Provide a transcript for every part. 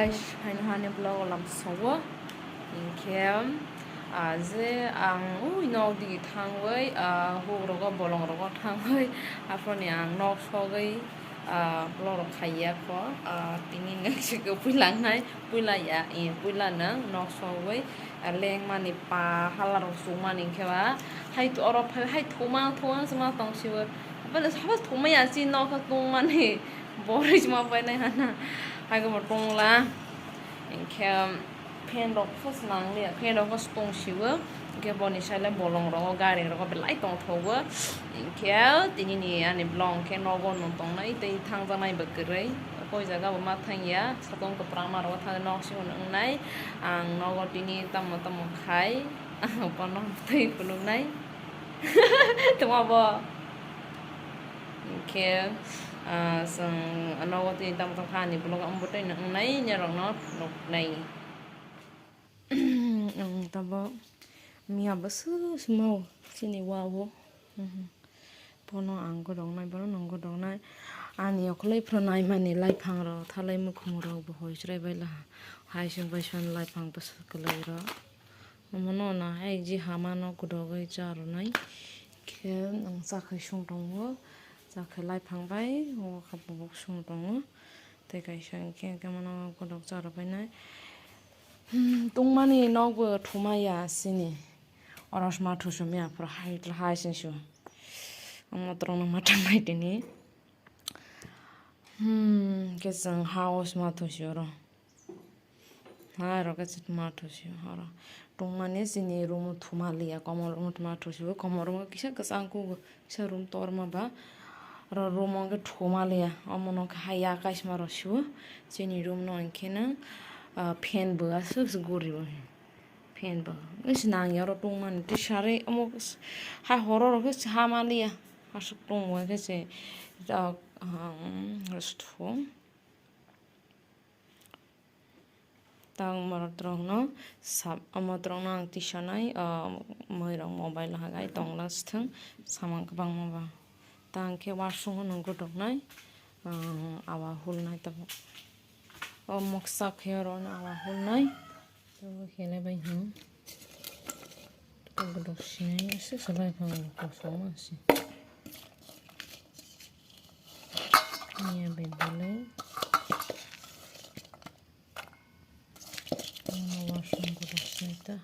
guys, hani vlog lam sawa inkem je ang nok di thangwei hu rogo bolong rogo thangwei afroni ang nok sogai vlog rok khaiya ko tini ngsi ko puilangnai puilaya puila nang nok sogoi leng mani pa halar sumani keba hai to oro hai thoma sama tong siwa bale sabas thoma ya si nok tong mani boris ma pai nai hana hai ko tong la inkem pen rok first nang le pen rok tong siwa ke boni sale bolong rok gari rok belai tong thowa inke tini ni ani blong ke nogon non tong nai tei thang ja nai bakrai koi jaga ma thangya satong ko prama ro tha nok si nang nai ang nogo tini tam khai pono tei pulung nai tuma bo inke sang nogo tini tam khani blong am botai nang nai nyarong no nok nai tabo mia basu smau sini wawo pono ang godong nai bono nong godong nai ani oklai pronai mani lai phang ro thalai mukhung ro bo hoi jrai baila hai sing bai san lai phang pas kalai ro mono na hai ji hama no godogai jar nai ke nang sa khai sung dong wo sa khai lai phang bai o khabu bok sung dong wo te kai sang ke mono godok jar bai nai tungmani nogbo thumaya sini oros ma thusu mia pro hai sing shu ang trong ma tang tini kesang house ma thusu ro ha ro ka chit ma thusu hara tungmani sini room thumalia komor room ma thusu komor room kisa kasang ku sa room tor ma ba ro room ge thumalia amono khaya kais ma ro shu sini room no inkena fan bo asu guri bo fan bo is nang yaro tungman ti sare amo ha horor ke hamalia asuk tung wa ke se restfo tang mar trong no sab amo trong nang ti sanai moi rong mobile ha gai tong las thang samang bang ma ba tang ke wasong nang go dok nai awa hul nai ta moksa khero na awa hul nai to khele bai hu to go sinai se sabai phang ko soma si nia bai bale no wasong go dok sinta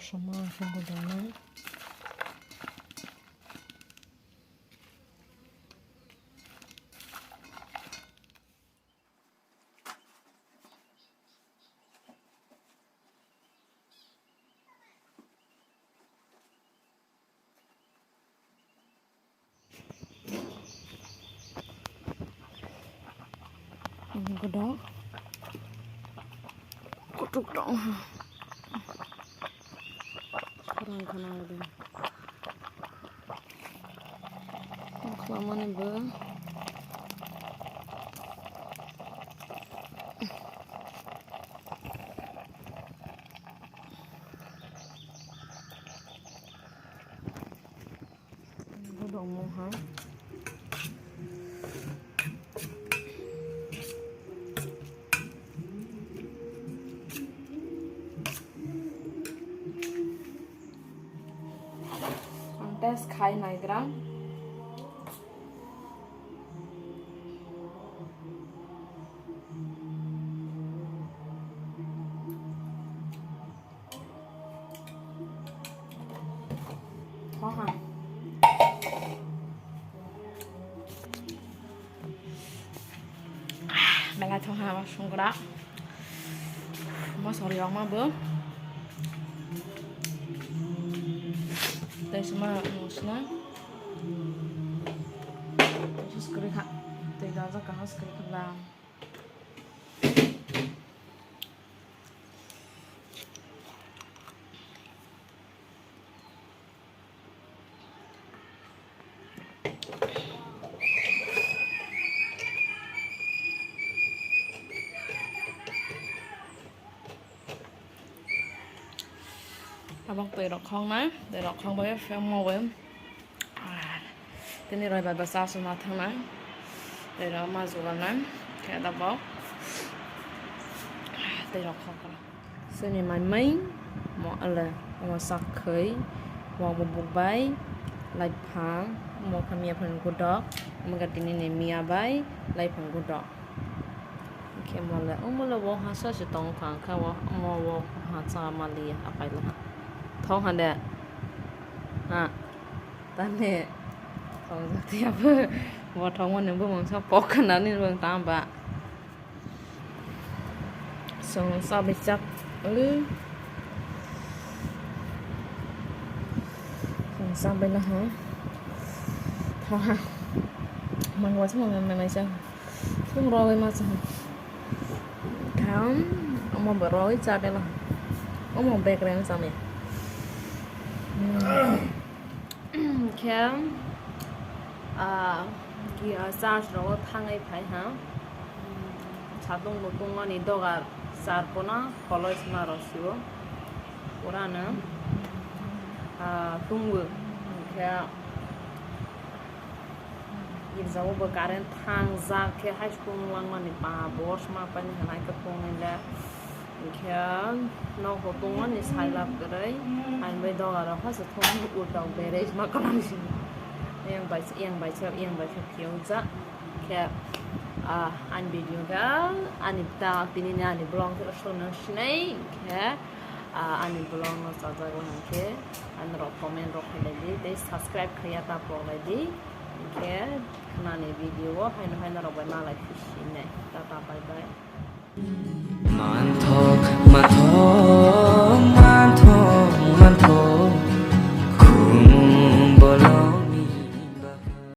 sama sama dana gudok kutuk dong kurang kanang deh kelamaan be gudok mo ha tes khai nai gram ha bela thong ha sung gra ma sorry ma bo đây semua musna terus kerja tidak ada kan harus kerja dalam Abang tụi đọc không nè, để đọc không bao giờ phải màu em. Thế này rồi bà sao số nào thằng nè, để đó mà dù vào nè, cái đọc bóc, để đọc không cả. Sau này mày mấy, mọi là mọi sắc khơi, mọi bubuk bay, lại phang, mọi kami apa gudok, mọi cái tin này mía bay, lại phang gudok. Okay, mọi là vô hàng sao chỉ tông phang cả mọi vô hàng sao mà li apa là thông hàng đấy, ha, tan này. Không rất thiệt vô thông mình nếu mà sao bóc cái này nên vương tam bạ xong sao bị chắc xong sao bên đó hả thôi ha mình qua xong mình sao không rồi mà sao khám ông mà bờ rồi sao đây là ông mà bẹt ra sao mày khám kia charge rồi thang ấy phải hả 자동 노동안이 너가 쌀거나 컬러스나 러시오 오라는 둥구 이렇게 이제고 버가른 탕자 게 하이스쿨랑만이 바 보스마 빠니 하나이 까뽕인데 이렇게 너 보통은 이 살랍 그래 아니 너가 화서 통이 우다우 베레스 마카람시 yang baca piauza kayak an video ga an ta tinina ani blog terus nang snai kayak an blog no saja orang ke an ro comment ro lagi dei subscribe kaya ta po lagi kayak kana ni video haina ro ba na like fish ne ta bye bye